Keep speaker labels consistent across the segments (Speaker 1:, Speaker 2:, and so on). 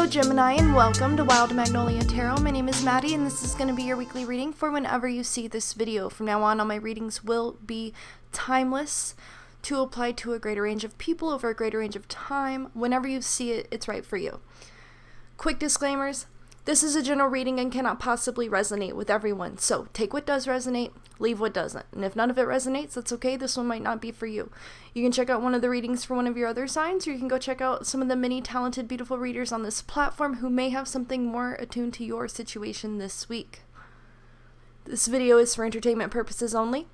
Speaker 1: Hello Gemini and welcome to Wild Magnolia Tarot. My name is Maddie and this is going to be your weekly reading for whenever you see this video. From now on, all my readings will be timeless to apply to a greater range of people over a greater range of time. Whenever you see it, it's right for you. Quick disclaimers. This is a general reading and cannot possibly resonate with everyone. So take what does resonate, leave what doesn't. And if none of it resonates, that's okay. This one might not be for you. You can check out one of the readings for one of your other signs, or you can go check out some of the many talented, beautiful readers on this platform who may have something more attuned to your situation this week. This video is for entertainment purposes only.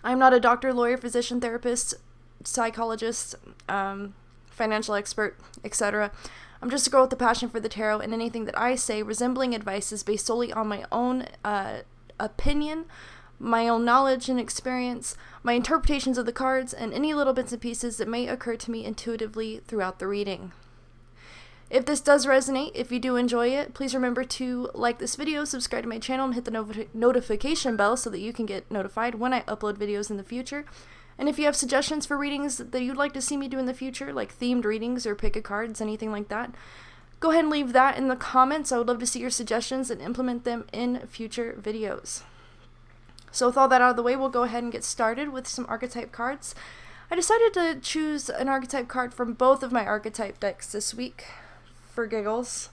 Speaker 1: I'm not a doctor, lawyer, physician, therapist, psychologist, financial expert, etc. I'm just a girl with a passion for the tarot, and anything that I say resembling advice is based solely on my own opinion, my own knowledge and experience, my interpretations of the cards, and any little bits and pieces that may occur to me intuitively throughout the reading. If this does resonate, if you do enjoy it, please remember to like this video, subscribe to my channel, and hit the notification bell so that you can get notified when I upload videos in the future. And if you have suggestions for readings that you'd like to see me do in the future, like themed readings or pick a cards, anything like that, go ahead and leave that in the comments. I would love to see your suggestions and implement them in future videos. So with all that out of the way, we'll go ahead and get started with some archetype cards. I decided to choose an archetype card from both of my archetype decks this week for giggles.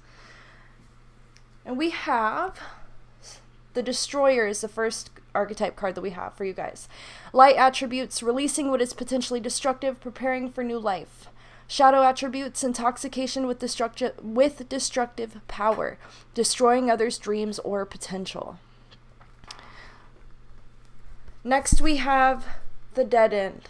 Speaker 1: And we have the Destroyer is the first archetype card that we have for you guys. Light attributes, releasing what is potentially destructive, preparing for new life. Shadow attributes, intoxication with destructive power, destroying others' dreams or potential. Next we have the Dead End.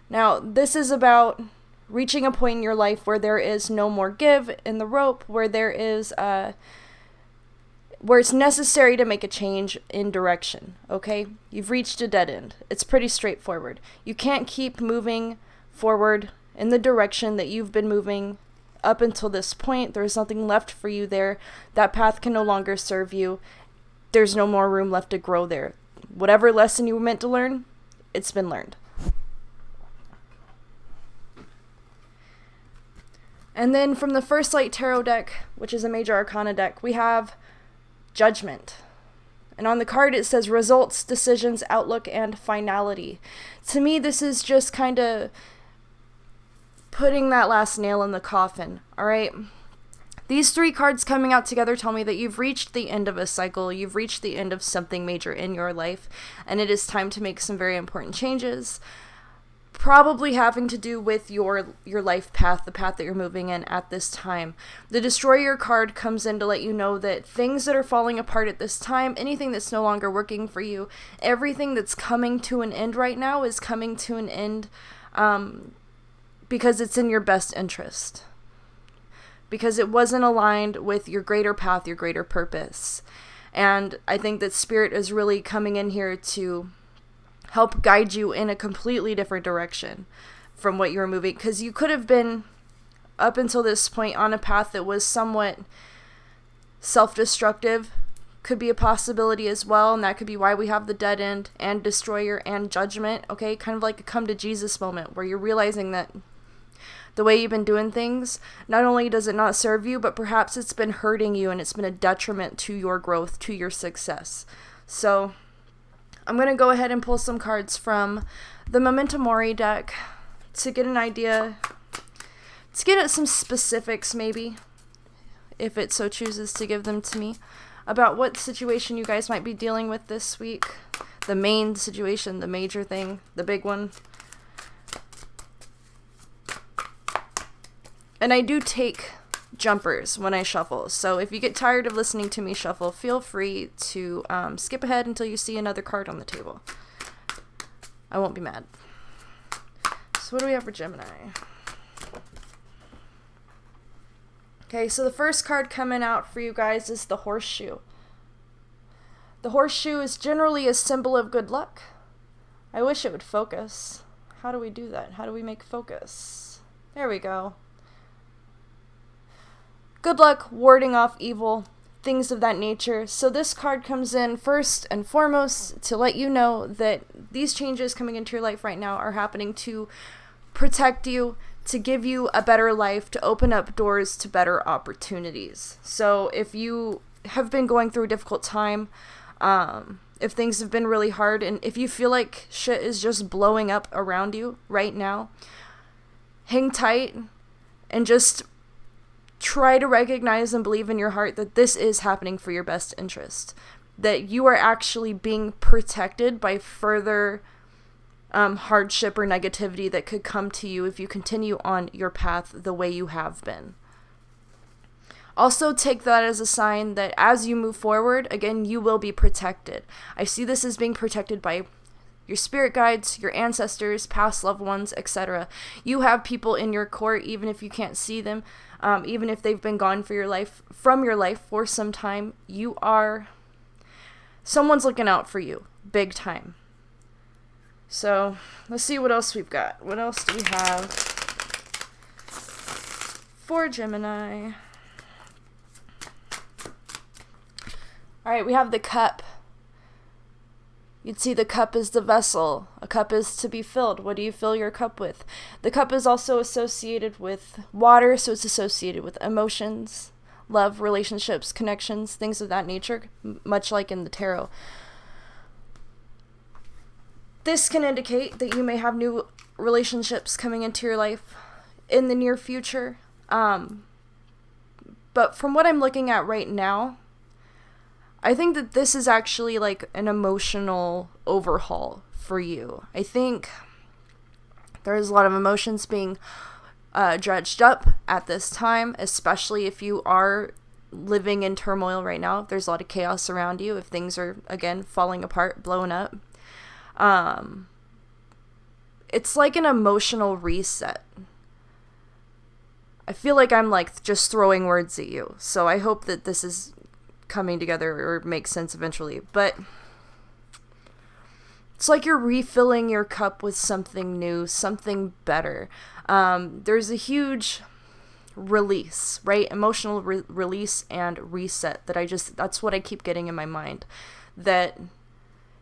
Speaker 1: Now this is about reaching a point in your life where there is no more give in the rope, where there is where it's necessary to make a change in direction, okay? You've reached a dead end. It's pretty straightforward. You can't keep moving forward in the direction that you've been moving up until this point. There's nothing left for you there. That path can no longer serve you. There's no more room left to grow there. Whatever lesson you were meant to learn, it's been learned. And then from the First Light Tarot deck, which is a major arcana deck, we have Judgment. And on the card it says results, decisions, outlook, and finality. To me, this is just kind of putting that last nail in the coffin, alright? These three cards coming out together tell me that you've reached the end of a cycle, you've reached the end of something major in your life, and it is time to make some very important changes. Probably having to do with your life path, the path that you're moving in at this time. The Destroyer card comes in to let you know that things that are falling apart at this time, anything that's no longer working for you, everything that's coming to an end right now is coming to an end because it's in your best interest. Because it wasn't aligned with your greater path, your greater purpose. And I think that Spirit is really coming in here to help guide you in a completely different direction from what you were moving. Because you could have been, up until this point, on a path that was somewhat self-destructive. Could be a possibility as well, and that could be why we have the Dead End and Destroyer and Judgment, okay? Kind of like a come to Jesus moment, where you're realizing that the way you've been doing things, not only does it not serve you, but perhaps it's been hurting you and it's been a detriment to your growth, to your success. So I'm going to go ahead and pull some cards from the Memento Mori deck to get an idea, to get at some specifics maybe, if it so chooses to give them to me, about what situation you guys might be dealing with this week. The main situation, the major thing, the big one. And I do take jumpers when I shuffle, so if you get tired of listening to me shuffle, feel free to skip ahead until you see another card on the table. I won't be mad. So what do we have for Gemini? Okay, so the first card coming out for you guys is the Horseshoe. The Horseshoe is generally a symbol of good luck. I wish it would focus. How do we do that? How do we make focus? There we go. Good luck, warding off evil, things of that nature. So this card comes in first and foremost to let you know that these changes coming into your life right now are happening to protect you, to give you a better life, to open up doors to better opportunities. So if you have been going through a difficult time, if things have been really hard, and if you feel like shit is just blowing up around you right now, hang tight and just try to recognize and believe in your heart that this is happening for your best interest, that you are actually being protected by further hardship or negativity that could come to you if you continue on your path the way you have been. Also take that as a sign that as you move forward, again, you will be protected. I see this as being protected by your spirit guides, your ancestors, past loved ones, etc. You have people in your court, even if you can't see them, even if they've been gone from your life for some time. Someone's looking out for you, big time. So, let's see what else we've got. What else do we have for Gemini? Alright, we have the cup. You'd see the cup is the vessel. A cup is to be filled. What do you fill your cup with? The cup is also associated with water, so it's associated with emotions, love, relationships, connections, things of that nature, much like in the tarot. This can indicate that you may have new relationships coming into your life in the near future. But from what I'm looking at right now, I think that this is actually like an emotional overhaul for you. I think there's a lot of emotions being dredged up at this time, especially if you are living in turmoil right now. There's a lot of chaos around you. If things are, again, falling apart, blowing up. It's like an emotional reset. I feel like I'm like just throwing words at you. So I hope that this is coming together or makes sense eventually. But it's like you're refilling your cup with something new, something better. There's a huge release, right? Emotional release and reset that's what I keep getting in my mind. That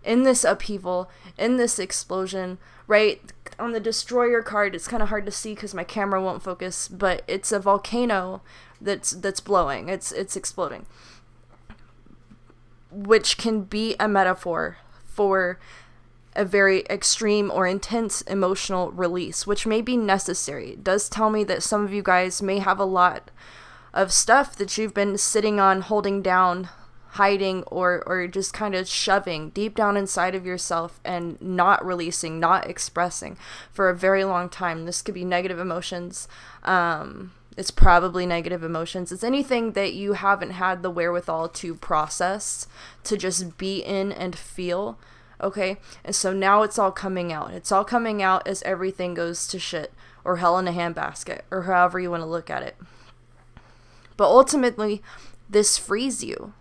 Speaker 1: in this upheaval, in this explosion, right? On the Destroyer card, it's kind of hard to see because my camera won't focus, but it's a volcano that's blowing. It's exploding. Which can be a metaphor for a very extreme or intense emotional release, which may be necessary. It does tell me that some of you guys may have a lot of stuff that you've been sitting on, holding down, hiding, or just kind of shoving deep down inside of yourself and not releasing, not expressing for a very long time. This could be negative emotions. It's probably negative emotions. It's anything that you haven't had the wherewithal to process, to just be in and feel. Okay? And so now it's all coming out. It's all coming out as everything goes to shit, or hell in a handbasket, or however you want to look at it. But ultimately, this frees you.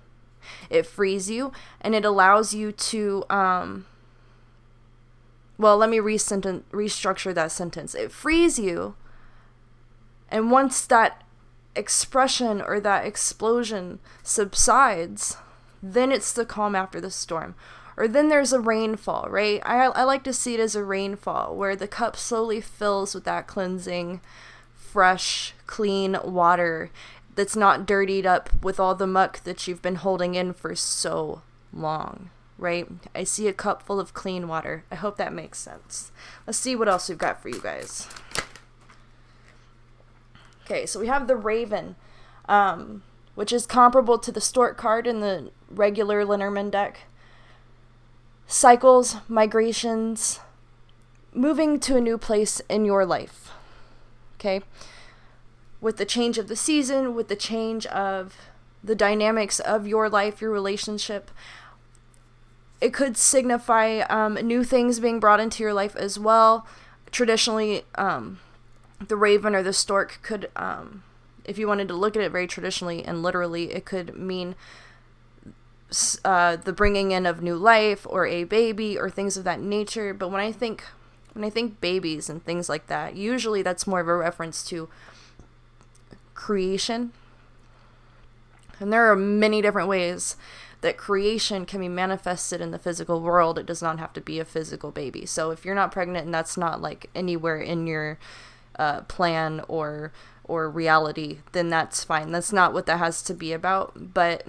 Speaker 1: It frees you, and it allows you to, well, let me restructure that sentence. It frees you, and once that expression or that explosion subsides, then it's the calm after the storm. Or then there's a rainfall, right? I like to see it as a rainfall, where the cup slowly fills with that cleansing, fresh, clean water that's not dirtied up with all the muck that you've been holding in for so long, right? I see a cup full of clean water. I hope that makes sense. Let's see what else we've got for you guys. Okay, so we have the Raven, which is comparable to the Stork card in the regular Lenormand deck. Cycles, migrations, moving to a new place in your life, okay? With the change of the season, with the change of the dynamics of your life, your relationship, it could signify new things being brought into your life as well. Traditionally, the Raven or the Stork could, if you wanted to look at it very traditionally and literally, it could mean the bringing in of new life or a baby or things of that nature. But when I think babies and things like that, usually that's more of a reference to creation. And there are many different ways that creation can be manifested in the physical world. It does not have to be a physical baby. So if you're not pregnant and that's not like anywhere in your plan or reality, then that's fine. That's not what that has to be about, but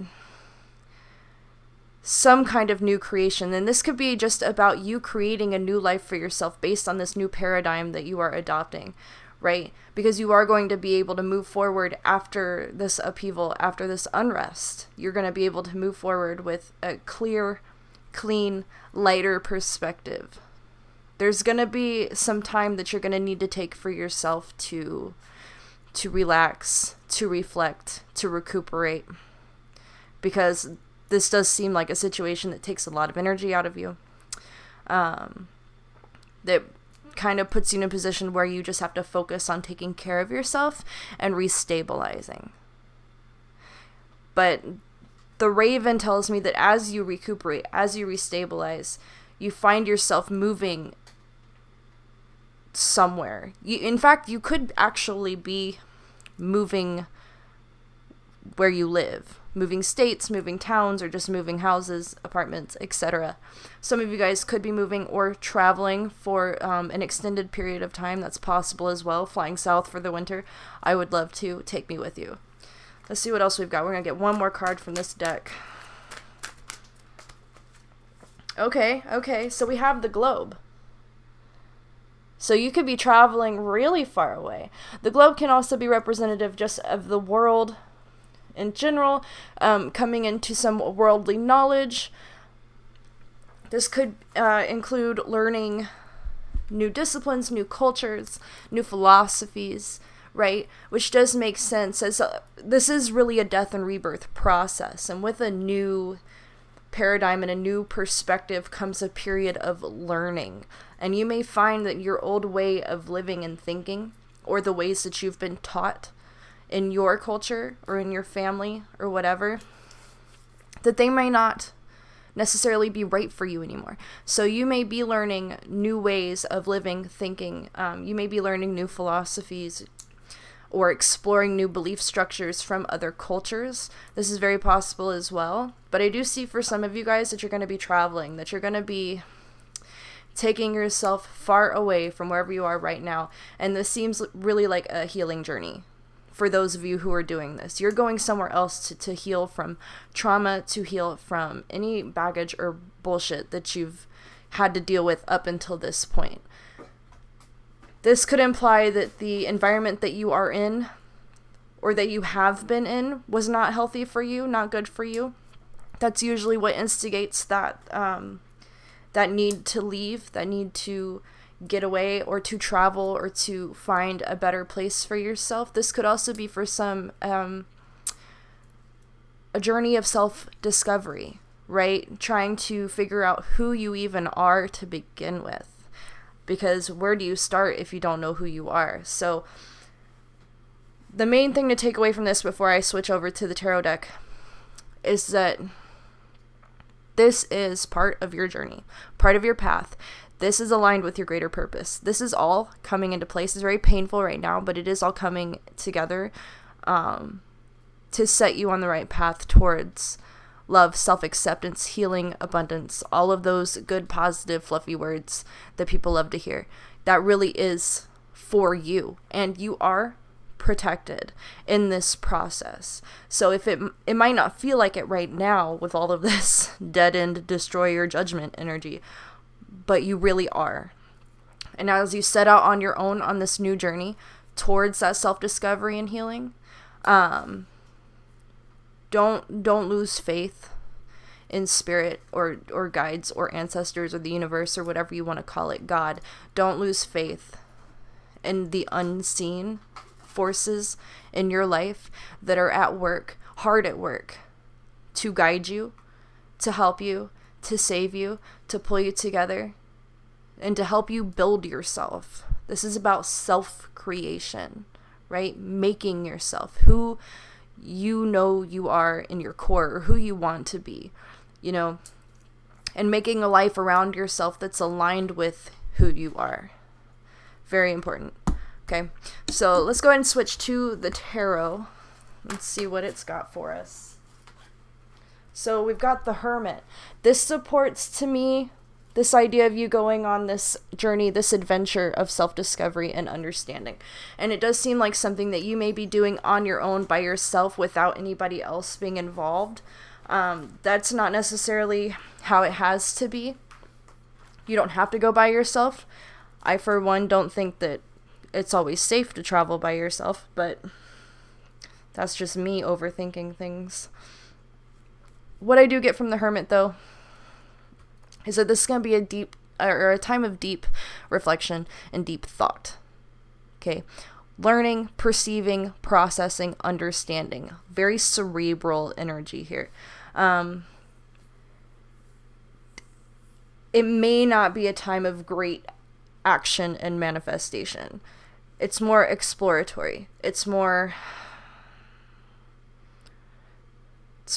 Speaker 1: some kind of new creation. And this could be just about you creating a new life for yourself based on this new paradigm that you are adopting, right? Because you are going to be able to move forward after this upheaval, after this unrest. You're going to be able to move forward with a clear, clean, lighter perspective. There's going to be some time that you're going to need to take for yourself to relax, to reflect, to recuperate, because this does seem like a situation that takes a lot of energy out of you. That kind of puts you in a position where you just have to focus on taking care of yourself and restabilizing. But the Raven tells me that as you recuperate, as you restabilize, you find yourself moving somewhere. In fact, you could actually be moving where you live, moving states, moving towns, or just moving houses, apartments, etc. Some of you guys could be moving or traveling for an extended period of time. That's possible as well. Flying south for the winter. I would love to. Take me with you. Let's see what else we've got. We're going to get one more card from this deck. Okay. So we have the globe. So you could be traveling really far away. The globe can also be representative just of the world in general, coming into some worldly knowledge. This could include learning new disciplines, new cultures, new philosophies, right? Which does make sense, as this is really a death and rebirth process. And with a new paradigm and a new perspective comes a period of learning. And you may find that your old way of living and thinking, or the ways that you've been taught in your culture or in your family or whatever, that they may not necessarily be right for you anymore. So you may be learning new ways of living, thinking. You may be learning new philosophies or exploring new belief structures from other cultures. This is very possible as well. But I do see for some of you guys that you're going to be traveling, that you're going to be taking yourself far away from wherever you are right now. And this seems really like a healing journey for those of you who are doing this. You're going somewhere else to heal from trauma, to heal from any baggage or bullshit that you've had to deal with up until this point. This could imply that the environment that you are in, or that you have been in, was not healthy for you, not good for you. That's usually what instigates that that need to leave, that need to get away, or to travel, or to find a better place for yourself. This could also be for some a journey of self-discovery, right? Trying to figure out who you even are to begin with. Because where do you start if you don't know who you are? So the main thing to take away from this before I switch over to the tarot deck is that this is part of your journey, part of your path. This is aligned with your greater purpose. This is all coming into place. It's very painful right now, but it is all coming together to set you on the right path towards love, self-acceptance, healing, abundance, all of those good, positive, fluffy words that people love to hear. That really is for you, and you are protected in this process. So if it might not feel like it right now with all of this dead-end, destroyer, judgment energy, but you really are. And as you set out on your own on this new journey towards that self-discovery and healing, don't lose faith in spirit or guides or ancestors or the universe or whatever you want to call it, God. Don't lose faith in the unseen forces in your life that are at work, hard at work, to guide you, to help you, to save you, to pull you together, and to help you build yourself. This is about self-creation, right? Making yourself who you know you are in your core, or who you want to be, you know, and making a life around yourself that's aligned with who you are. Very important. Okay, so let's go ahead and switch to the tarot. Let's see what it's got for us. So we've got the Hermit. This supports, to me, This idea of you going on this journey, this adventure of self-discovery and understanding. And it does seem like something that you may be doing on your own by yourself without anybody else being involved. That's not necessarily how it has to be. You don't have to go by yourself. I, for one, don't think that it's always safe to travel by yourself, but that's just me overthinking things. What I do get from the Hermit, though, is that this is going to be a time of deep reflection and deep thought. Okay? Learning, perceiving, processing, understanding. Very cerebral energy here. It may not be a time of great action and manifestation. It's more exploratory. It's more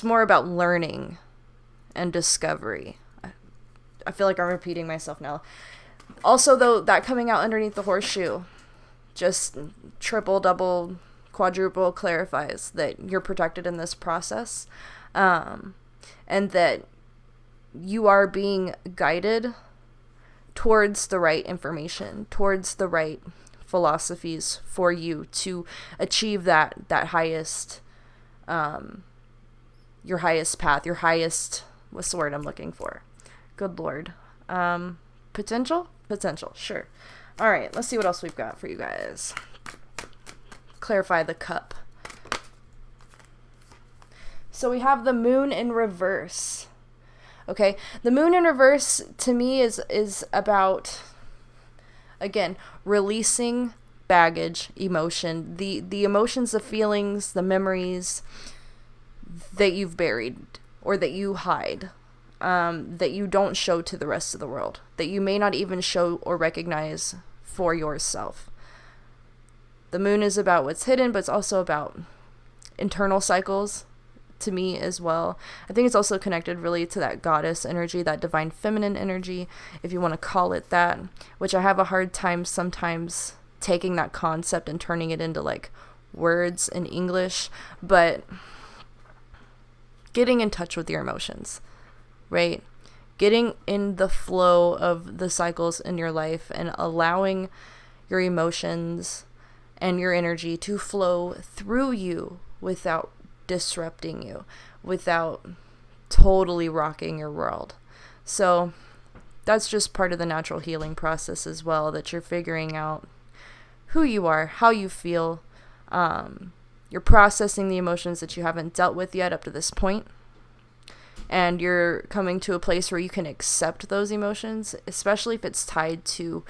Speaker 1: about learning and discovery. I feel like I'm repeating myself now. Also, though, that coming out underneath the horseshoe just triple, double, quadruple clarifies that you're protected in this process, and that you are being guided towards the right information, towards the right philosophies for you to achieve that highest, your highest path, your highest, what's the word I'm looking for? Good Lord. Potential, sure. All right, let's see what else we've got for you guys. Clarify the cup. So we have the moon in reverse. Okay, the moon in reverse to me is about, again, releasing baggage, emotion, the emotions, the feelings, the memories that you've buried or that you hide. That you don't show to the rest of the world, that you may not even show or recognize for yourself. The moon is about what's hidden, but it's also about internal cycles to me as well. I think it's also connected really to that goddess energy, that divine feminine energy, if you want to call it that, which I have a hard time sometimes taking that concept and turning it into like words in English, but getting in touch with your emotions. Right? Getting in the flow of the cycles in your life and allowing your emotions and your energy to flow through you without disrupting you, without totally rocking your world. So that's just part of the natural healing process as well, that you're figuring out who you are, how you feel. You're processing the emotions that you haven't dealt with yet up to this point. And you're coming to a place where you can accept those emotions, especially if it's tied to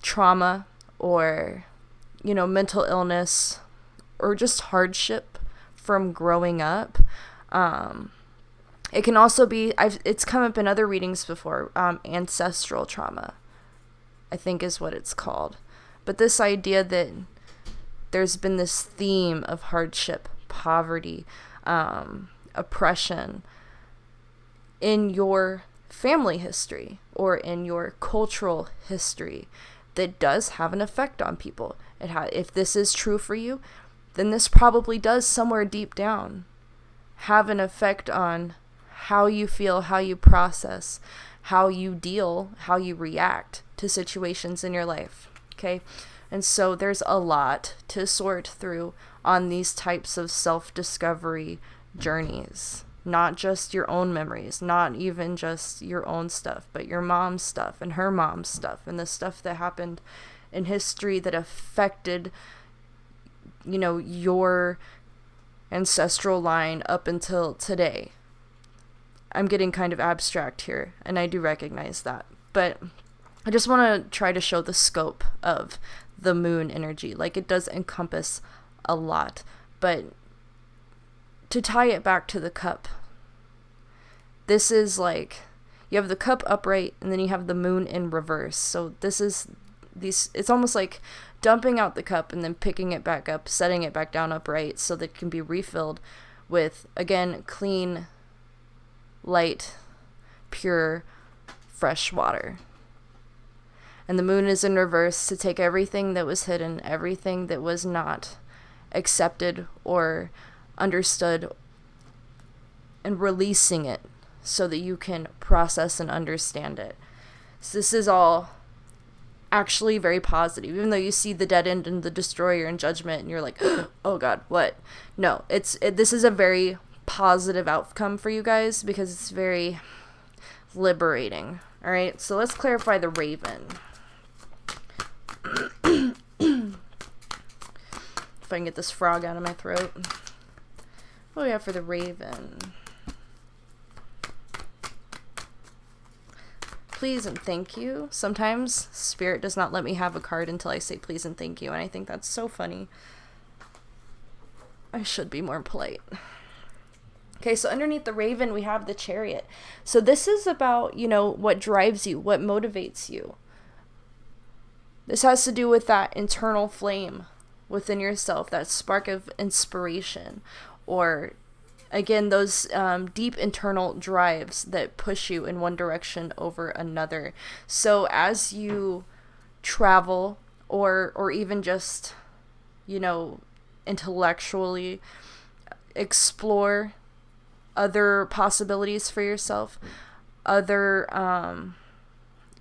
Speaker 1: trauma or, mental illness or just hardship from growing up. It can also be, it's come up in other readings before, ancestral trauma, I think is what it's called. But this idea that there's been this theme of hardship, poverty, oppression, in your family history or in your cultural history that does have an effect on people. If this is true for you, then this probably does somewhere deep down have an effect on how you feel, how you process, how you deal, how you react to situations in your life. Okay? And so there's a lot to sort through on these types of self-discovery journeys. Not just your own memories, not even just your own stuff, but your mom's stuff and her mom's stuff and the stuff that happened in history that affected, your ancestral line up until today. I'm getting kind of abstract here, and I do recognize that. But I just want to try to show the scope of the moon energy. Like, it does encompass a lot, but to tie it back to the cup, this is like, you have the cup upright and then you have the moon in reverse. So it's almost like dumping out the cup and then picking it back up, setting it back down upright so that it can be refilled with, again, clean, light, pure, fresh water. And the moon is in reverse to take everything that was hidden, everything that was not accepted or understood, and releasing it so that you can process and understand it. So this is all actually very positive, even though you see the dead end and the destroyer and judgment and you're like, oh god, what? No, this is a very positive outcome for you guys because it's very liberating. All right, so let's clarify the Raven. If I can get this frog out of my throat. What do we have for the Raven? Please and thank you. Sometimes Spirit does not let me have a card until I say please and thank you, and I think that's so funny. I should be more polite. Okay, so underneath the Raven, we have the Chariot. So this is about, you know, what drives you, what motivates you. This has to do with that internal flame within yourself, that spark of inspiration, or again, those deep internal drives that push you in one direction over another. So as you travel or even just, you know, intellectually explore other possibilities for yourself, other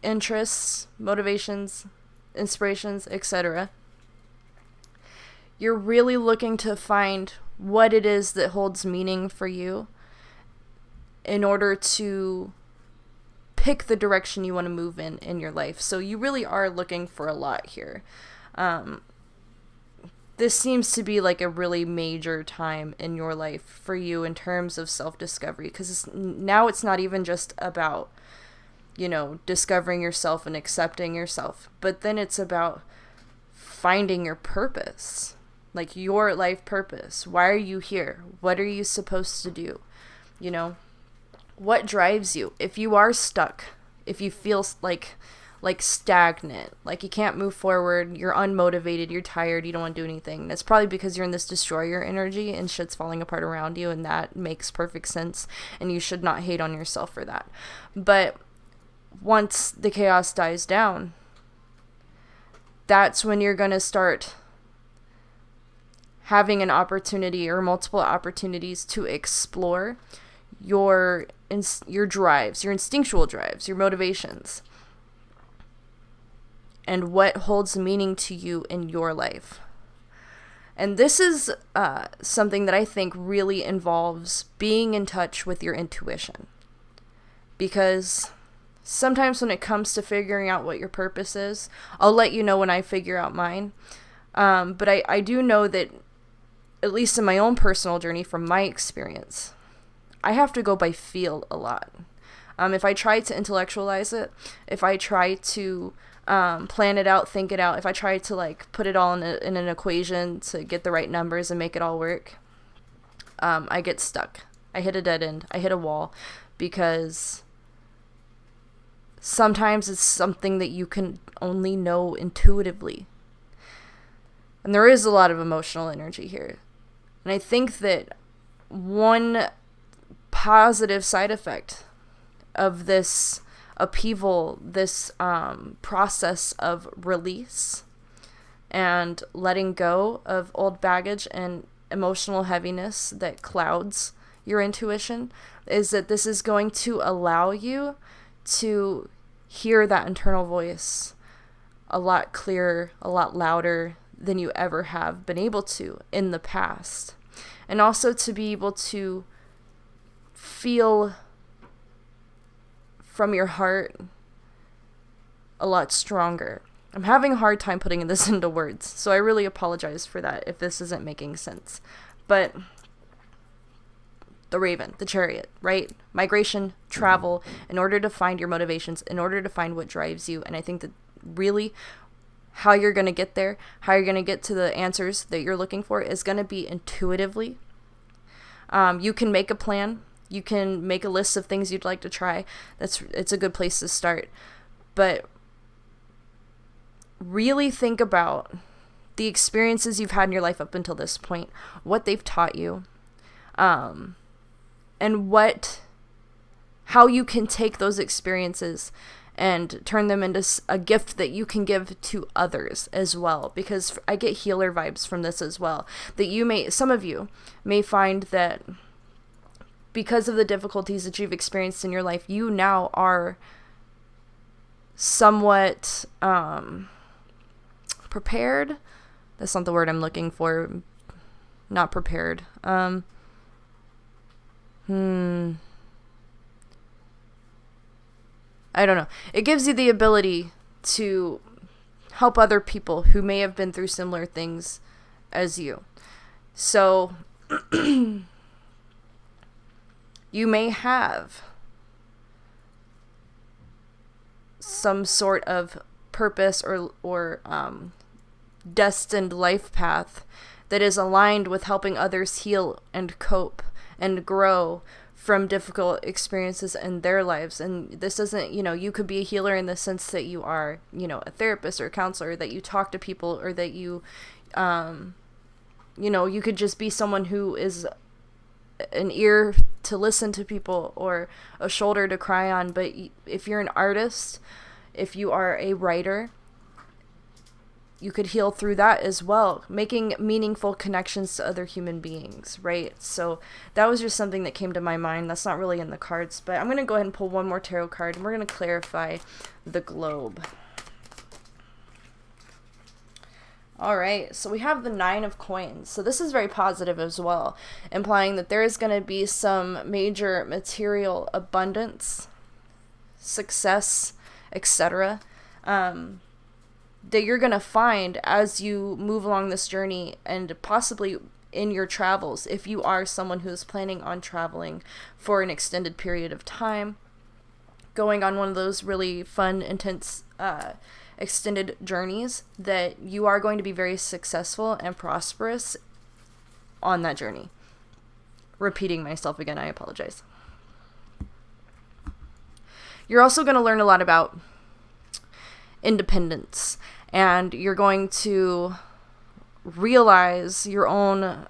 Speaker 1: interests, motivations, inspirations, etc., you're really looking to find what it is that holds meaning for you in order to pick the direction you want to move in your life. So you really are looking for a lot here. This seems to be like a really major time in your life for you in terms of self-discovery, because now it's not even just about, you know, discovering yourself and accepting yourself, but then it's about finding your purpose. Like your life purpose. Why are you here? What are you supposed to do? You know, what drives you? If you are stuck, if you feel like stagnant, like you can't move forward, you're unmotivated, you're tired, you don't want to do anything, that's probably because you're in this destroyer energy and shit's falling apart around you, and that makes perfect sense, and you should not hate on yourself for that. But once the chaos dies down, that's when you're going to start having an opportunity or multiple opportunities to explore your drives, your instinctual drives, your motivations, and what holds meaning to you in your life. And this is something that I think really involves being in touch with your intuition. Because sometimes when it comes to figuring out what your purpose is, I'll let you know when I figure out mine. But I do know that, at least in my own personal journey, from my experience, I have to go by feel a lot. If I try to intellectualize it, if I try to plan it out, think it out, if I try to like put it all in an equation to get the right numbers and make it all work, I get stuck. I hit a dead end. I hit a wall, because sometimes it's something that you can only know intuitively. And there is a lot of emotional energy here. And I think that one positive side effect of this upheaval, this process of release and letting go of old baggage and emotional heaviness that clouds your intuition, is that this is going to allow you to hear that internal voice a lot clearer, a lot louder than you ever have been able to in the past. And also to be able to feel from your heart a lot stronger. I'm having a hard time putting this into words, so I really apologize for that if this isn't making sense. But the Raven, the Chariot, right? Migration, travel, in order to find your motivations, in order to find what drives you. And I think that really how you're going to get there, how you're going to get to the answers that you're looking for, is going to be intuitively. You can make a plan. You can make a list of things you'd like to try. It's a good place to start. But really think about the experiences you've had in your life up until this point, what they've taught you, and how you can take those experiences and turn them into a gift that you can give to others as well. Because I get healer vibes from this as well. That some of you may find that because of the difficulties that you've experienced in your life, you now are somewhat prepared. That's not the word I'm looking for. Not prepared. I don't know. It gives you the ability to help other people who may have been through similar things as you. So you may have some sort of purpose or destined life path that is aligned with helping others heal and cope and grow from difficult experiences in their lives. And this isn't, you could be a healer in the sense that you are, a therapist or a counselor, that you talk to people, or that you, you could just be someone who is an ear to listen to people or a shoulder to cry on. But if you're an artist, if you are a writer, you could heal through that as well, making meaningful connections to other human beings, right? So that was just something that came to my mind. That's not really in the cards, but I'm going to go ahead and pull one more tarot card, and we're going to clarify the globe. All right, so we have the 9 of Coins. So this is very positive as well, implying that there is going to be some major material abundance, success, etc., that you're going to find as you move along this journey, and possibly in your travels, if you are someone who's planning on traveling for an extended period of time, going on one of those really fun, intense, extended journeys, that you are going to be very successful and prosperous on that journey. Repeating myself again, I apologize. You're also going to learn a lot about independence, and you're going to realize your own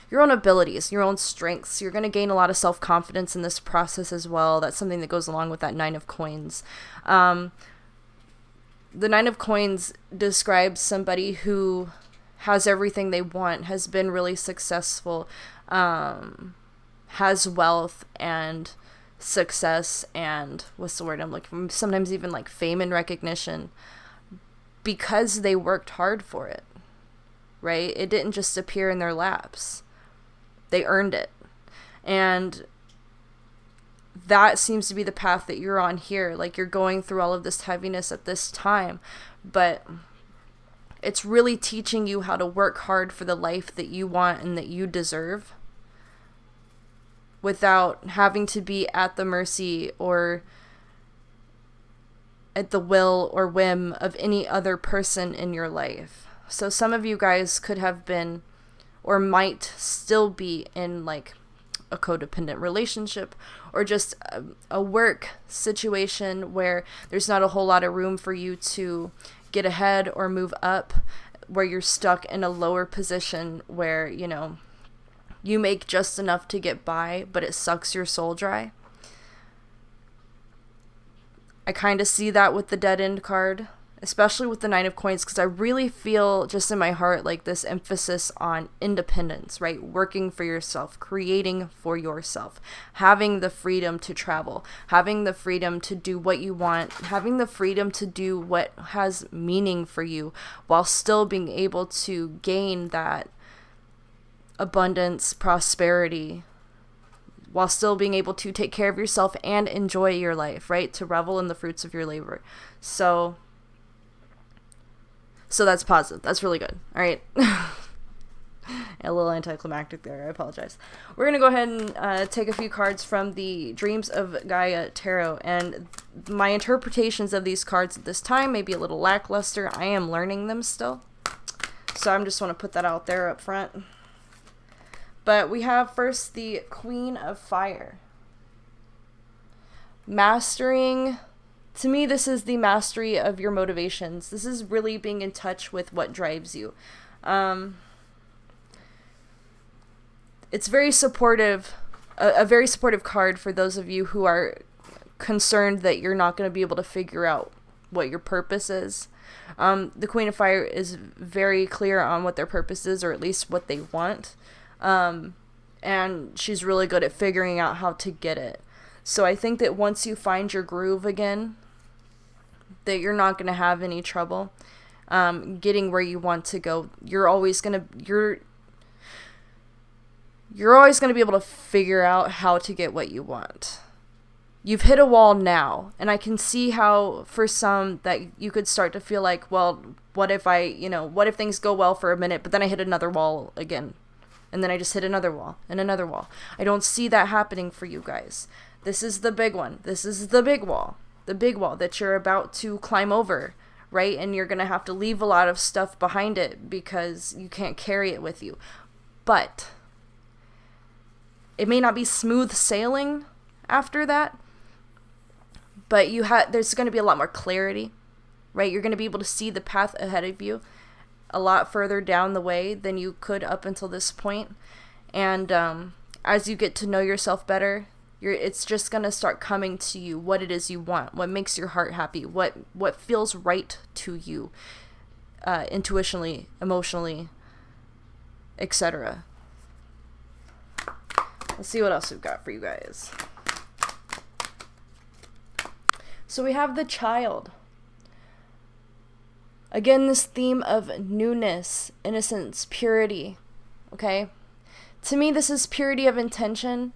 Speaker 1: abilities, your own strengths. You're going to gain a lot of self-confidence in this process as well. That's something that goes along with that 9 of Coins. The 9 of Coins describes somebody who has everything they want, has been really successful, has wealth and success, and what's the word I'm looking for? Sometimes even like fame and recognition, because they worked hard for it, right? It didn't just appear in their laps. They earned it. And that seems to be the path that you're on here. Like, you're going through all of this heaviness at this time, but it's really teaching you how to work hard for the life that you want and that you deserve, without having to be at the mercy or at the will or whim of any other person in your life. So some of you guys could have been, or might still be, in like a codependent relationship, or just a work situation where there's not a whole lot of room for you to get ahead or move up, where you're stuck in a lower position where, you make just enough to get by, but it sucks your soul dry. I kind of see that with the Dead End card, especially with the 9 of Coins, because I really feel just in my heart like this emphasis on independence, right? Working for yourself, creating for yourself, having the freedom to travel, having the freedom to do what you want, having the freedom to do what has meaning for you, while still being able to gain that abundance, prosperity, while still being able to take care of yourself and enjoy your life, right? To revel in the fruits of your labor. So that's positive. That's really good. All right. A little anticlimactic there. I apologize. We're going to go ahead and take a few cards from the Dreams of Gaia Tarot. And my interpretations of these cards at this time may be a little lackluster. I am learning them still. So I'm just want to put that out there up front. But we have first the Queen of Fire. Mastering. To me, this is the mastery of your motivations. This is really being in touch with what drives you. It's very supportive, a very supportive card for those of you who are concerned that you're not going to be able to figure out what your purpose is. The Queen of Fire is very clear on what their purpose is, or at least what they want. And she's really good at figuring out how to get it. So I think that once you find your groove again, that you're not going to have any trouble getting where you want to go. You're always going to be able to figure out how to get what you want. You've hit a wall now, and I can see how for some that you could start to feel like, well, what if what if things go well for a minute, but then I hit another wall again, and then I just hit another wall and another wall. I don't see that happening for you guys. This is the big one. This is the big wall that you're about to climb over, right? And you're going to have to leave a lot of stuff behind it because you can't carry it with you. But it may not be smooth sailing after that, but there's going to be a lot more clarity, right? You're going to be able to see the path ahead of you a lot further down the way than you could up until this point. And as you get to know yourself better, it's just going to start coming to you what it is you want, what makes your heart happy, what feels right to you, intuitionally, emotionally, etc. Let's see what else we've got for you guys. So we have the Child. Again, this theme of newness, innocence, purity, okay? To me, this is purity of intention,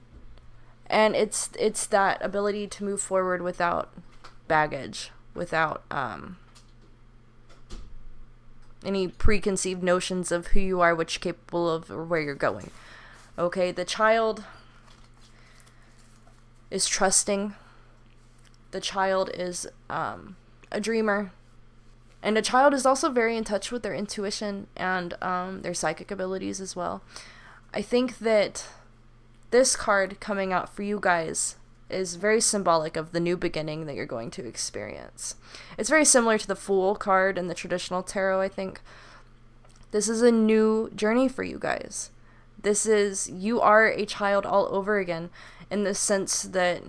Speaker 1: and it's that ability to move forward without baggage, without any preconceived notions of who you are, what you're capable of, or where you're going. Okay, the Child is trusting. The Child is a dreamer. And a Child is also very in touch with their intuition and their psychic abilities as well. I think that this card coming out for you guys is very symbolic of the new beginning that you're going to experience. It's very similar to the Fool card in the traditional tarot, I think. This is a new journey for you guys. You are a child all over again, in the sense that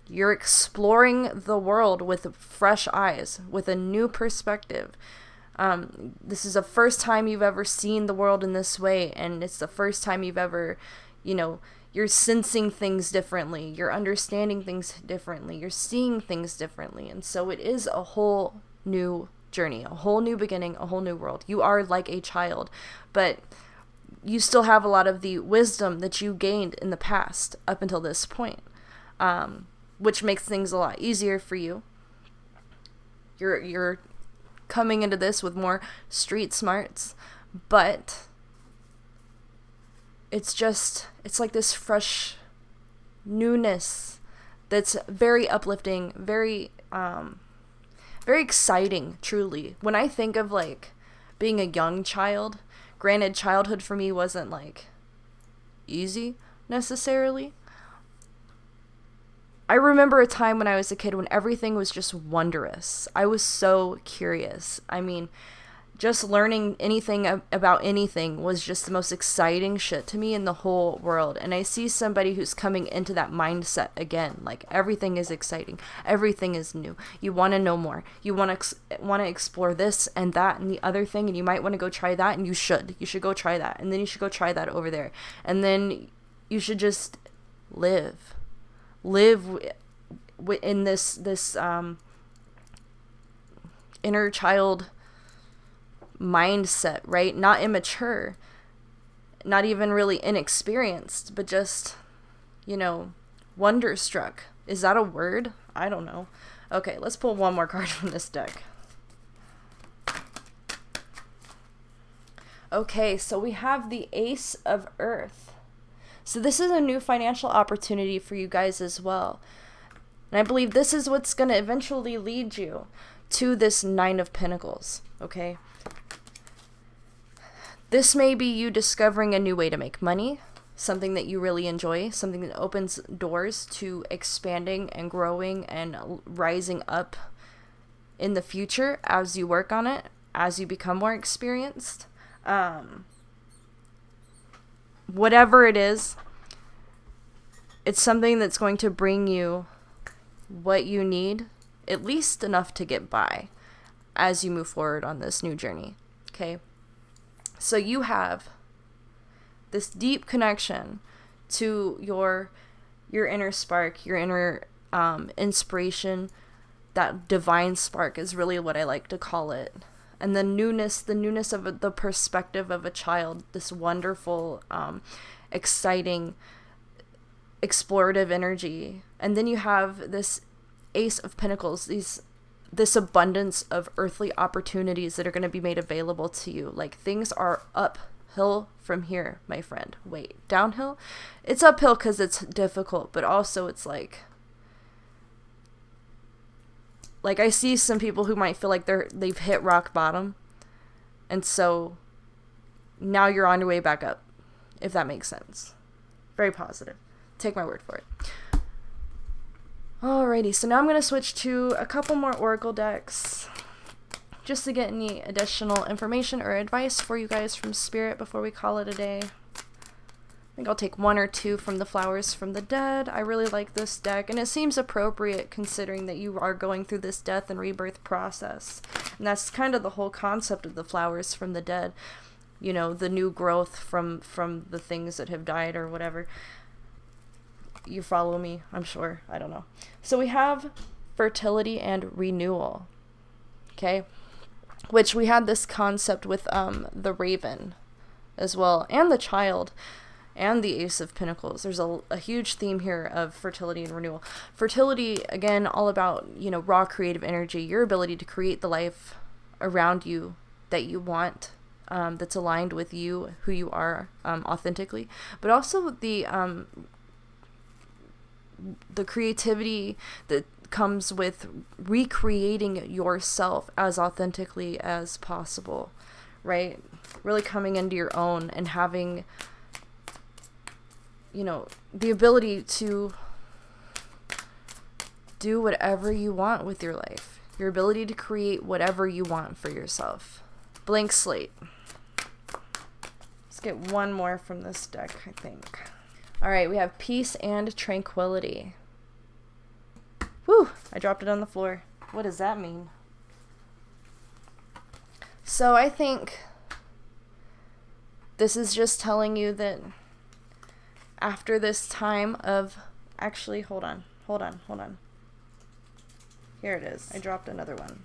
Speaker 1: you're exploring the world with fresh eyes, with a new perspective. This is the first time you've ever seen the world in this way, and it's the first time you've ever, you're sensing things differently, you're understanding things differently, you're seeing things differently, and so it is a whole new journey, a whole new beginning, a whole new world. You are like a child, but you still have a lot of the wisdom that you gained in the past up until this point, which makes things a lot easier for you. You're coming into this with more street smarts, but it's like this fresh newness that's very uplifting, very exciting, truly. When I think of like being a young child, granted, childhood for me wasn't like easy necessarily. I remember a time when I was a kid when everything was just wondrous. I was so curious. I mean, just learning anything about anything was just the most exciting shit to me in the whole world. And I see somebody who's coming into that mindset again. Like, everything is exciting. Everything is new. You want to know more. You want to explore this and that and the other thing, and you might want to go try that, and you should. You should go try that. And then you should go try that over there. And then you should just live in this inner child mindset, right? Not immature, not even really inexperienced, but just, wonderstruck. Is that a word? I don't know. Okay, let's pull one more card from this deck. Okay, so we have the Ace of Earth. So this is a new financial opportunity for you guys as well. And I believe this is what's going to eventually lead you to this Nine of Pentacles, okay? This may be you discovering a new way to make money, something that you really enjoy, something that opens doors to expanding and growing and rising up in the future as you work on it, as you become more experienced. Whatever it is, it's something that's going to bring you what you need, at least enough to get by as you move forward on this new journey, okay? So you have this deep connection to your inner spark, your inner inspiration, that divine spark is really what I like to call it. And the newness of the perspective of a child, this wonderful, exciting, explorative energy. And then you have this Ace of Pentacles, this abundance of earthly opportunities that are going to be made available to you. Like, things are uphill from here, my friend. Wait, downhill? It's uphill because it's difficult, but also it's like I see some people who might feel like they've hit rock bottom, and so now you're on your way back up, if that makes sense. Very positive. Take my word for it. Alrighty, so now I'm going to switch to a couple more Oracle decks, just to get any additional information or advice for you guys from Spirit before we call it a day. I think I'll take one or two from the Flowers from the Dead. I really like this deck, and it seems appropriate considering that you are going through this death and rebirth process. And that's kind of the whole concept of the Flowers from the Dead. You know, the new growth from the things that have died or whatever. You follow me, I'm sure. I don't know. So we have Fertility and Renewal. Okay? Which we had this concept with the Raven as well, and the Child. And the Ace of Pentacles. There's a huge theme here of fertility and renewal. Fertility, again, all about, you know, raw creative energy, your ability to create the life around you that you want, that's aligned with you, who you are authentically. But also the creativity that comes with recreating yourself as authentically as possible, right? Really coming into your own and having, you know, the ability to do whatever you want with your life. Your ability to create whatever you want for yourself. Blank slate. Let's get one more from this deck, I think. Alright, we have Peace and Tranquility. Whew, I dropped it on the floor. What does that mean? So I think this is just telling you that after this time of, actually, hold on. Here it is. I dropped another one.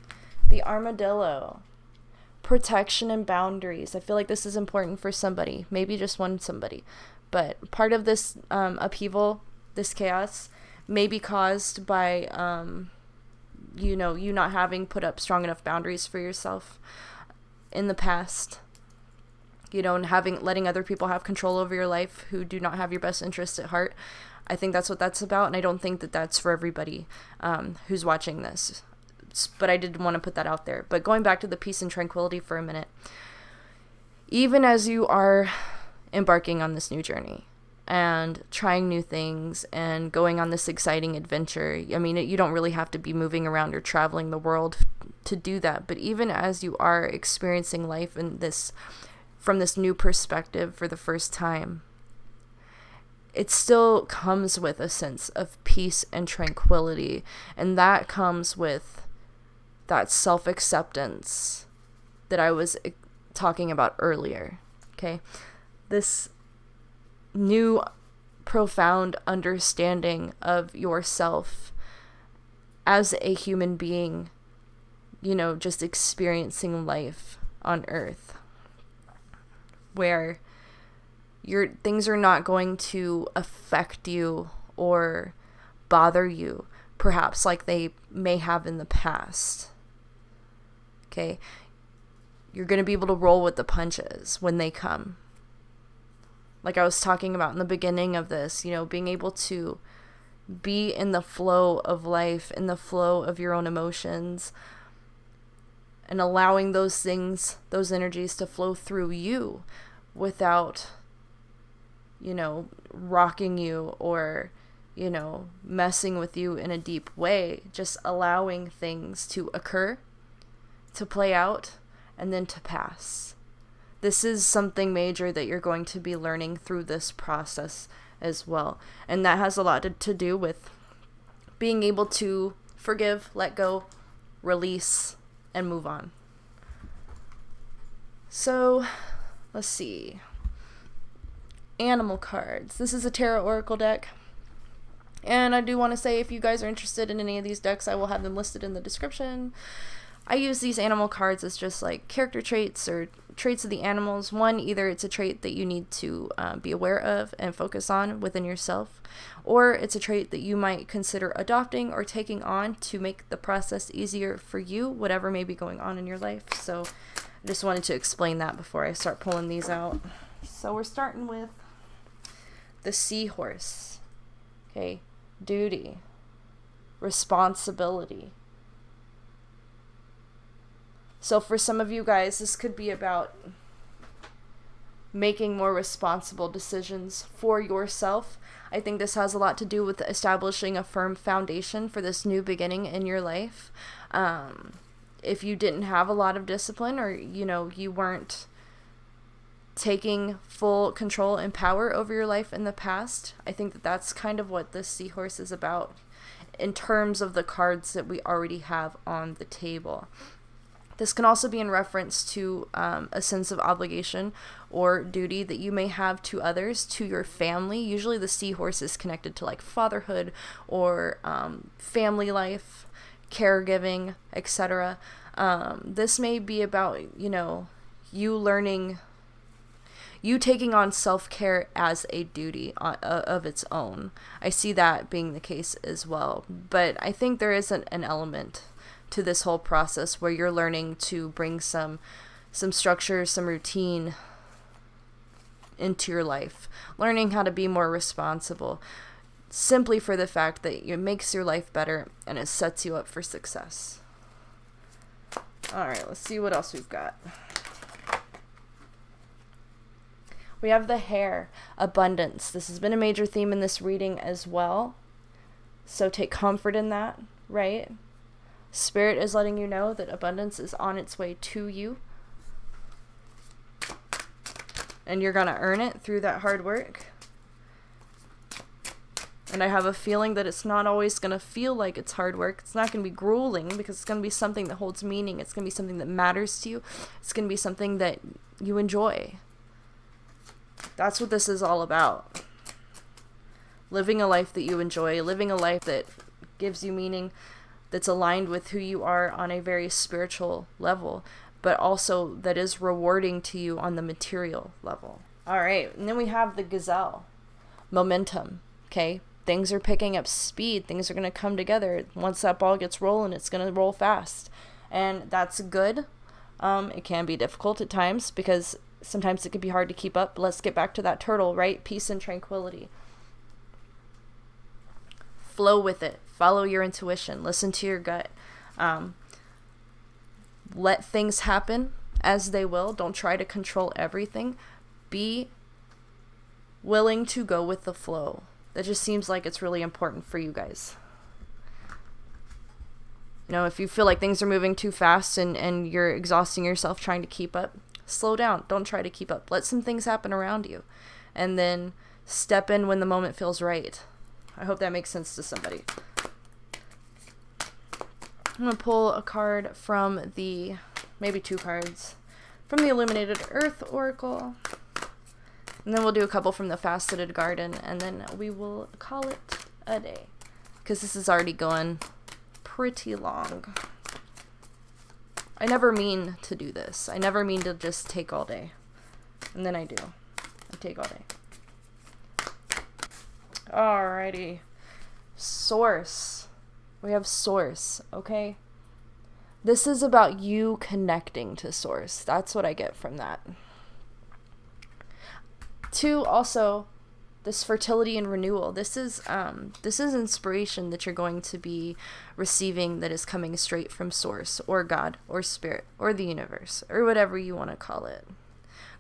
Speaker 1: The Armadillo. Protection and boundaries. I feel like this is important for somebody. Maybe just one somebody. But part of this upheaval, this chaos, may be caused by, you know, you not having put up strong enough boundaries for yourself in the past. You know, and letting other people have control over your life who do not have your best interests at heart. I think that's what that's about, and I don't think that that's for everybody who's watching this. But I did want to put that out there. But going back to the peace and tranquility for a minute, even as you are embarking on this new journey and trying new things and going on this exciting adventure, I mean, you don't really have to be moving around or traveling the world to do that. But even as you are experiencing life in this, from this new perspective for the first time, it still comes with a sense of peace and tranquility, and that comes with that self-acceptance that I was talking about earlier. Okay, this new profound understanding of yourself as a human being, you know, just experiencing life on Earth, where things are not going to affect you or bother you, perhaps like they may have in the past. Okay? You're going to be able to roll with the punches when they come. Like I was talking about in the beginning of this, you know, being able to be in the flow of life, in the flow of your own emotions, and allowing those things, those energies to flow through you without, you know, rocking you or, you know, messing with you in a deep way. Just allowing things to occur, to play out, and then to pass. This is something major that you're going to be learning through this process as well. And that has a lot to do with being able to forgive, let go, release, and move on. So, let's see. Animal cards. This is a Terra Oracle deck. And I do want to say, if you guys are interested in any of these decks, I will have them listed in the description. I use these animal cards as just like character traits or traits of the animals. One, either it's a trait that you need to be aware of and focus on within yourself, or it's a trait that you might consider adopting or taking on to make the process easier for you, whatever may be going on in your life. So I just wanted to explain that before I start pulling these out. So we're starting with the seahorse. Okay, duty, responsibility. So for some of you guys, this could be about making more responsible decisions for yourself. I think this has a lot to do with establishing a firm foundation for this new beginning in your life. If you didn't have a lot of discipline, or, you know, you weren't taking full control and power over your life in the past, I think that that's kind of what this seahorse is about in terms of the cards that we already have on the table. This can also be in reference to a sense of obligation or duty that you may have to others, to your family. Usually the seahorse is connected to like fatherhood or family life, caregiving, etc. This may be about, you know, you taking on self-care as a duty of its own. I see that being the case as well. But I think there is an element to this whole process where you're learning to bring some structure, some routine into your life, learning how to be more responsible, simply for the fact that it makes your life better and it sets you up for success. All right, let's see what else we've got. We have the hare, abundance. This has been a major theme in this reading as well, so take comfort in that, right? Spirit is letting you know that abundance is on its way to you. And you're going to earn it through that hard work. And I have a feeling that it's not always going to feel like it's hard work. It's not going to be grueling, because it's going to be something that holds meaning. It's going to be something that matters to you. It's going to be something that you enjoy. That's what this is all about. Living a life that you enjoy. Living a life that gives you meaning, that's aligned with who you are on a very spiritual level, but also that is rewarding to you on the material level. All right, and then we have the gazelle, momentum. Okay, things are picking up speed. Things are going to come together. Once that ball gets rolling, it's going to roll fast, and that's good. It can be difficult at times, because sometimes it can be hard to keep up. But let's get back to that turtle, right? Peace and tranquility. Flow with it. Follow your intuition. Listen to your gut. Let things happen as they will. Don't try to control everything. Be willing to go with the flow. That just seems like it's really important for you guys. You know, if you feel like things are moving too fast and you're exhausting yourself trying to keep up, slow down. Don't try to keep up. Let some things happen around you. And then step in when the moment feels right. I hope that makes sense to somebody. I'm going to pull a card from maybe two cards, from the Illuminated Earth Oracle. And then we'll do a couple from the Faceted Garden, and then we will call it a day, because this is already going pretty long. I never mean to do this. I never mean to just take all day. And then I do. I take all day. Alrighty. Source. We have source, okay? This is about you connecting to source. That's what I get from that. Two, also, this fertility and renewal. This is inspiration that you're going to be receiving, that is coming straight from source, or God, or spirit, or the universe, or whatever you want to call it.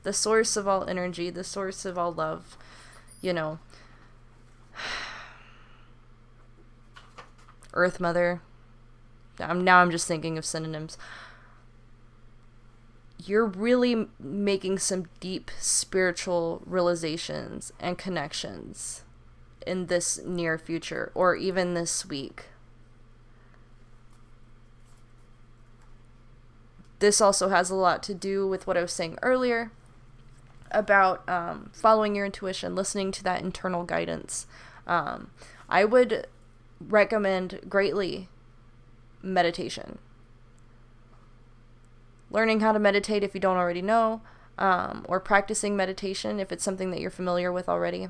Speaker 1: The source of all energy, the source of all love, you know. Earth Mother. Now I'm just thinking of synonyms. You're really making some deep spiritual realizations and connections in this near future, or even this week. This also has a lot to do with what I was saying earlier about following your intuition, listening to that internal guidance. I would recommend greatly meditation. Learning how to meditate if you don't already know, or practicing meditation if it's something that you're familiar with already,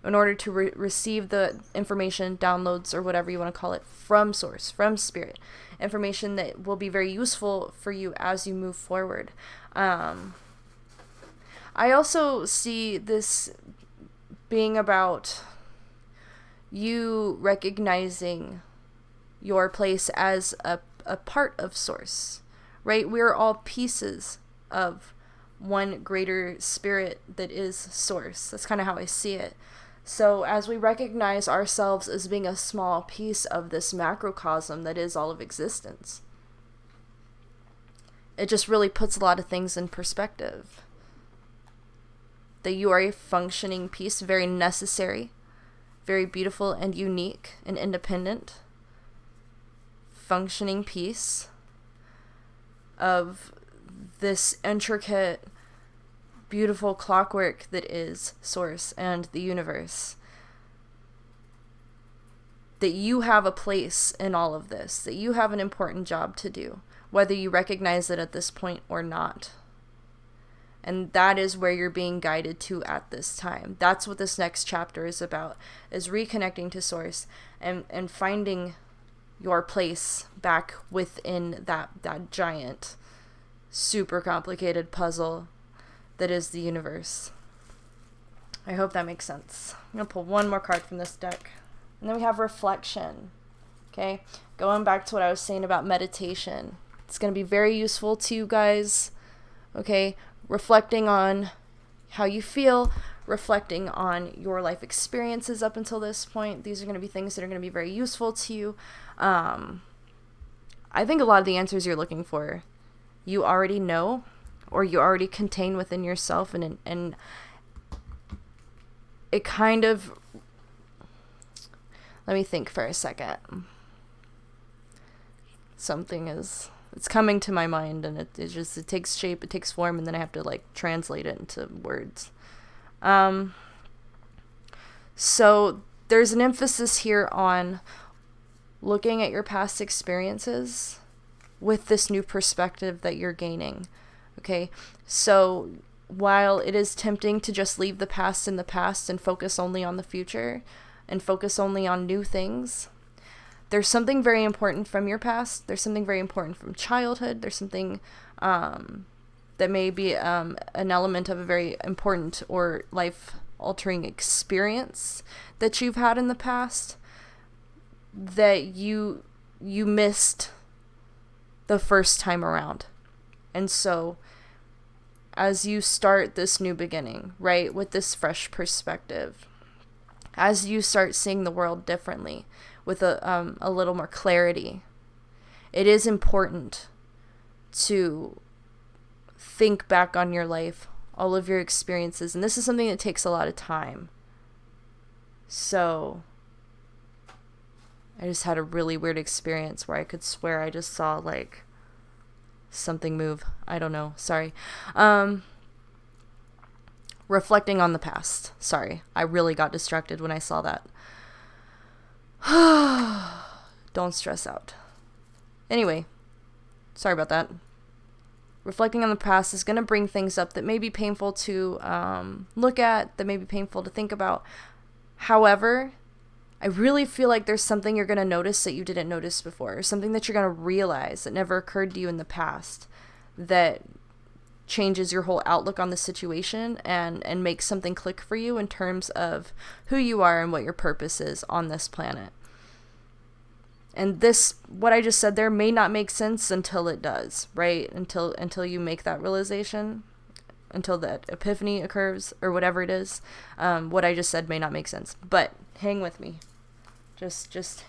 Speaker 1: in order to receive the information, downloads, or whatever you want to call it, from source, from spirit, information that will be very useful for you as you move forward. I also see this being about you recognizing your place as a part of source, right? We're all pieces of one greater spirit that is source. That's kind of how I see it. So as we recognize ourselves as being a small piece of this macrocosm that is all of existence, it just really puts a lot of things in perspective. That you are a functioning piece, very necessary, very beautiful and unique and independent, functioning piece of this intricate, beautiful clockwork that is source and the universe. That you have a place in all of this, that you have an important job to do, whether you recognize it at this point or not. And that is where you're being guided to at this time. That's what this next chapter is about, is reconnecting to source and finding your place back within that giant, super complicated puzzle that is the universe. I hope that makes sense. I'm going to pull one more card from this deck. And then we have reflection. Okay? Going back to what I was saying about meditation. It's going to be very useful to you guys. Okay? Reflecting on how you feel, reflecting on your life experiences up until this point. These are going to be things that are going to be very useful to you. I think a lot of the answers you're looking for, you already know, or you already contain within yourself, and it kind of, let me think for a second. It's coming to my mind, and it takes shape, it takes form, and then I have to translate it into words. So there's an emphasis here on looking at your past experiences with this new perspective that you're gaining. Okay, so while it is tempting to just leave the past in the past and focus only on the future and focus only on new things, there's something very important from your past. There's something very important from childhood. There's something that may be an element of a very important or life-altering experience that you've had in the past that you missed the first time around. And so as you start this new beginning, right, with this fresh perspective, as you start seeing the world differently, with a little more clarity, it is important to think back on your life, all of your experiences, and this is something that takes a lot of time. So I just had a really weird experience where I could swear I just saw something move. I don't know. Sorry. Reflecting on the past. Sorry. I really got distracted when I saw that. Don't stress out. Anyway, sorry about that. Reflecting on the past is going to bring things up that may be painful to look at, that may be painful to think about. However, I really feel like there's something you're going to notice that you didn't notice before, or something that you're going to realize that never occurred to you in the past, that changes your whole outlook on the situation and makes something click for you in terms of who you are and what your purpose is on this planet. And this, what I just said there, may not make sense until it does, right? Until you make that realization, until that epiphany occurs, or whatever it is. What I just said may not make sense, but hang with me. Just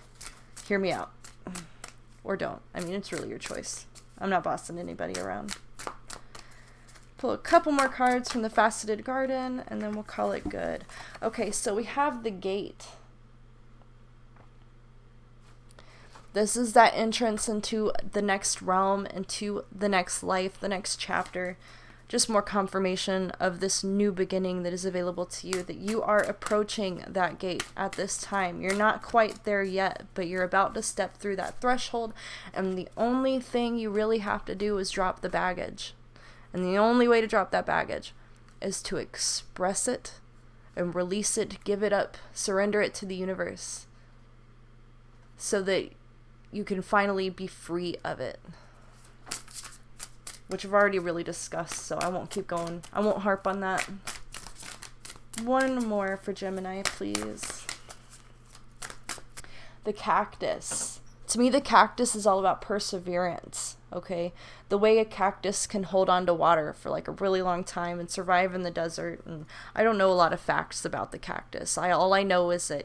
Speaker 1: hear me out. Or don't. I mean, it's really your choice. I'm not bossing anybody around. Pull a couple more cards from the Faceted Garden, and then we'll call it good. Okay, so we have the Gate. This is that entrance into the next realm, into the next life, the next chapter. just more confirmation of this new beginning that is available to you, that you are approaching that gate at this time. You're not quite there yet, but you're about to step through that threshold, and the only thing you really have to do is drop the baggage. And the only way to drop that baggage is to express it and release it, give it up, surrender it to the universe, so that you can finally be free of it. Which I've already really discussed, so I won't keep going. I won't harp on that. One more for Gemini, please. The cactus. To me, the cactus is all about perseverance, okay? The way a cactus can hold on to water for like a really long time and survive in the desert. And I don't know a lot of facts about the cactus. All I know is that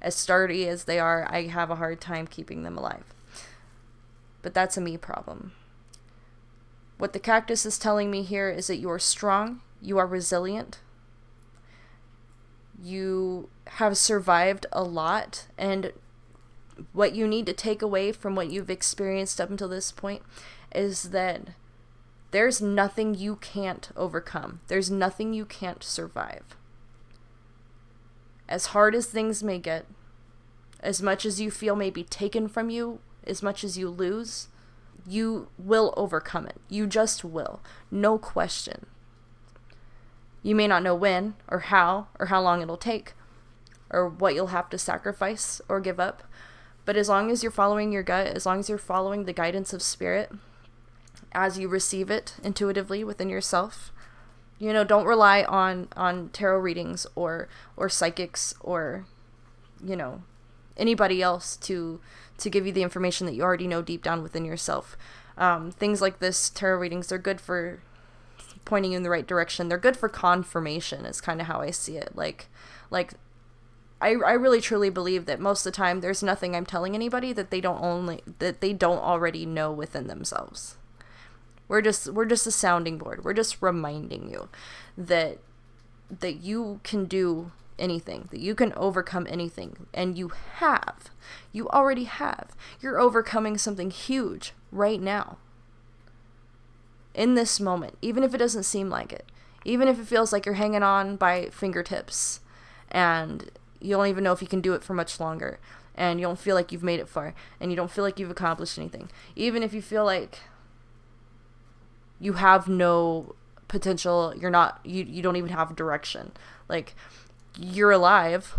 Speaker 1: as sturdy as they are, I have a hard time keeping them alive. But that's a me problem. What the cactus is telling me here is that you are strong, you are resilient, you have survived a lot, and what you need to take away from what you've experienced up until this point is that there's nothing you can't overcome. There's nothing you can't survive. As hard as things may get, as much as you feel may be taken from you, as much as you lose, you will overcome it. You just will. No question. You may not know when or how long it'll take or what you'll have to sacrifice or give up. But as long as you're following your gut, as long as you're following the guidance of spirit as you receive it intuitively within yourself, you know, don't rely on tarot readings or psychics or, you know, anybody else to give you the information that you already know deep down within yourself. Things like this, tarot readings, they're good for pointing you in the right direction. They're good for confirmation is kind of how I see it. Like I really truly believe that most of the time there's nothing I'm telling anybody that they don't already know within themselves. We're just a sounding board. We're just reminding you that you can do anything, that you can overcome anything, and you already have. You're overcoming something huge right now. In this moment, even if it doesn't seem like it, even if it feels like you're hanging on by fingertips and you don't even know if you can do it for much longer, and you don't feel like you've made it far, and you don't feel like you've accomplished anything, even if you feel like you have no potential, you don't even have direction, like, you're alive,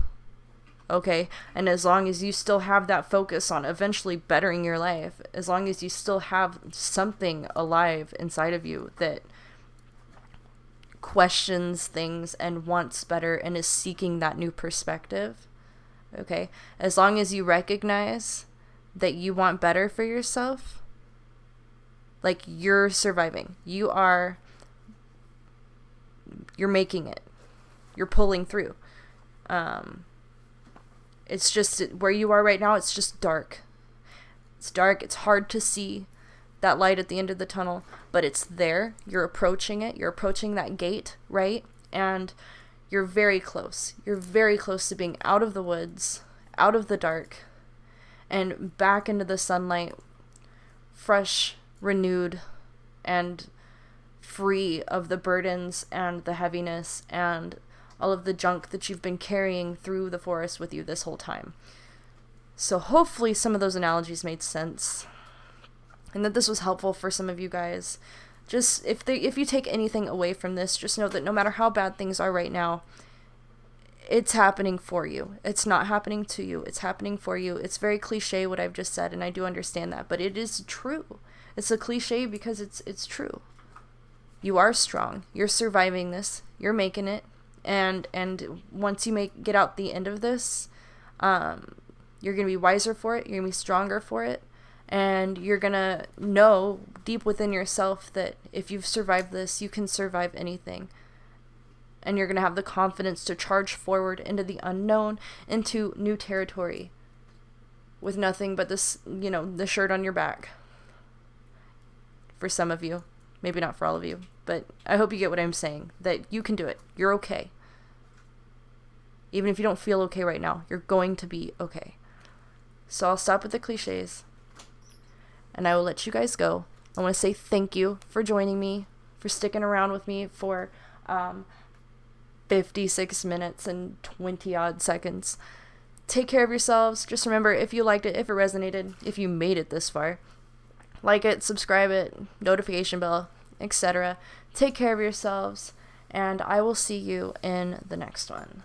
Speaker 1: okay? And as long as you still have that focus on eventually bettering your life, as long as you still have something alive inside of you that questions things and wants better and is seeking that new perspective, okay? As long as you recognize that you want better for yourself, like, you're surviving. You're making it. You're pulling through. It's just where you are right now, it's just dark. It's dark. It's hard to see that light at the end of the tunnel, but it's there. You're approaching it. You're approaching that gate, right? And you're very close. You're very close to being out of the woods, out of the dark, and back into the sunlight, fresh, renewed, and free of the burdens and the heaviness and all of the junk that you've been carrying through the forest with you this whole time. So hopefully some of those analogies made sense, and that this was helpful for some of you guys. Just, if you take anything away from this, just know that no matter how bad things are right now, it's happening for you. It's not happening to you. It's happening for you. It's very cliche what I've just said, and I do understand that, but it is true. It's a cliche because it's true. You are strong. You're surviving this. You're making it. And once you get out the end of this, you're going to be wiser for it. You're going to be stronger for it. And you're going to know deep within yourself that if you've survived this, you can survive anything. And you're going to have the confidence to charge forward into the unknown, into new territory, with nothing but this, the shirt on your back. For some of you. Maybe not for all of you. But I hope you get what I'm saying. That you can do it. You're okay. Even if you don't feel okay right now, you're going to be okay. So I'll stop with the cliches. And I will let you guys go. I want to say thank you for joining me for sticking around with me for 56 minutes and 20 odd seconds. Take care of yourselves. Just remember, if you liked it, if it resonated, if you made it this far, like it, subscribe it, notification bell, etc. Take care of yourselves, and I will see you in the next one.